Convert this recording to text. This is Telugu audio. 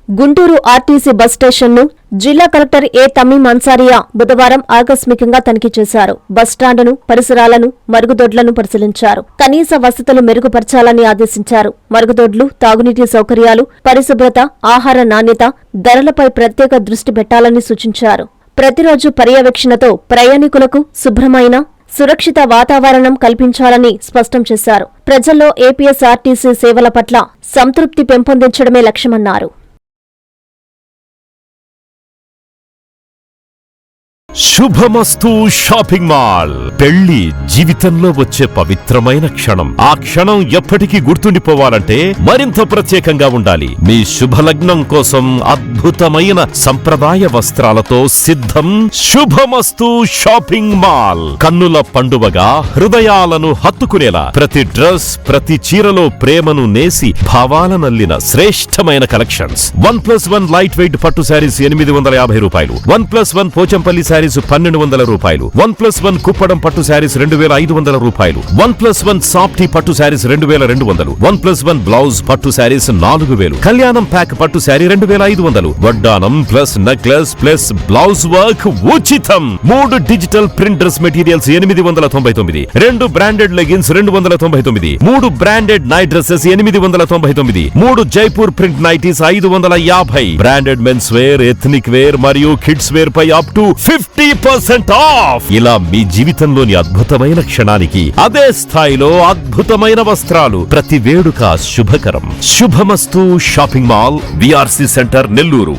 గుంటూరు ఆర్టీసీ బస్ స్టేషన్ను జిల్లా కలెక్టర్ ఏ తమీం అన్సారియా బుధవారం ఆకస్మికంగా తనిఖీ చేశారు. బస్టాండును, పరిసరాలను, మరుగుదొడ్లను పరిశీలించారు. కనీస వసతులు మెరుగుపరచాలని ఆదేశించారు. మరుగుదొడ్లు, తాగునీటి సౌకర్యాలు, పరిశుభ్రత, ఆహార నాణ్యత, ధరలపై ప్రత్యేక దృష్టి పెట్టాలని సూచించారు. ప్రతిరోజు పర్యవేక్షణతో ప్రయాణికులకు శుభ్రమైన, సురక్షిత వాతావరణం కల్పించాలని స్పష్టం చేశారు. ప్రజల్లో ఏపీఎస్ఆర్టీసీ సేవల పట్ల సంతృప్తి పెంపొందించడమే లక్ష్యమన్నారు. శుభమస్తు షాపింగ్ మాల్. పెళ్లి జీవితంలో వచ్చే పవిత్రమైన క్షణం. ఆ క్షణం ఎప్పటికీ గుర్తుండిపోవాలంటే మరింత ప్రత్యేకంగా ఉండాలి. మీ శుభలగ్నం కోసం అద్భుతమైన సంప్రదాయ వస్త్రాలతో సిద్ధం శుభమస్తు షాపింగ్ మాల్. కన్నుల పండువగా హృదయాలను హత్తుకునేలా ప్రతి డ్రెస్, ప్రతి చీరలో ప్రేమను నేసి భావాలనల్లిన శ్రేష్టమైన కలెక్షన్స్. 1+1 లైట్ వెయిట్ పట్టు శారీస్ 850 రూపాయలు, 1+1 పోచంపల్లి శారీస్ 1200 రూపాయలు, 1+1 కుప్పడం పట్టు శారీస్ 2500 రూపాయలు, 1+1 సాఫ్టీ పట్టు శారీస్ 2200, 1+1 బ్లౌజ్ పట్టు శారీస్ 4000, కళ్యాణం ప్యాక్ పట్టు శారీ 2500, వడ్డానం plus necklace plus blouse work ఉచితం. 3 digital print dress materials 899, 2 branded leggings 299, 3 branded night dresses 899, 3 Jaipur print nighties 550, branded men's wear, ethnic wear మరియు కిడ్స్ వేర్ పై అప్ టు 50% ఆఫ్. ఇలా మీ జీవితంలోని అద్భుతమైన క్షణానికి అదే స్థాయిలో అద్భుతమైన వస్త్రాలు. ప్రతి వేడుక శుభకరం. శుభమస్తు shopping mall, VRC centre, Nellore.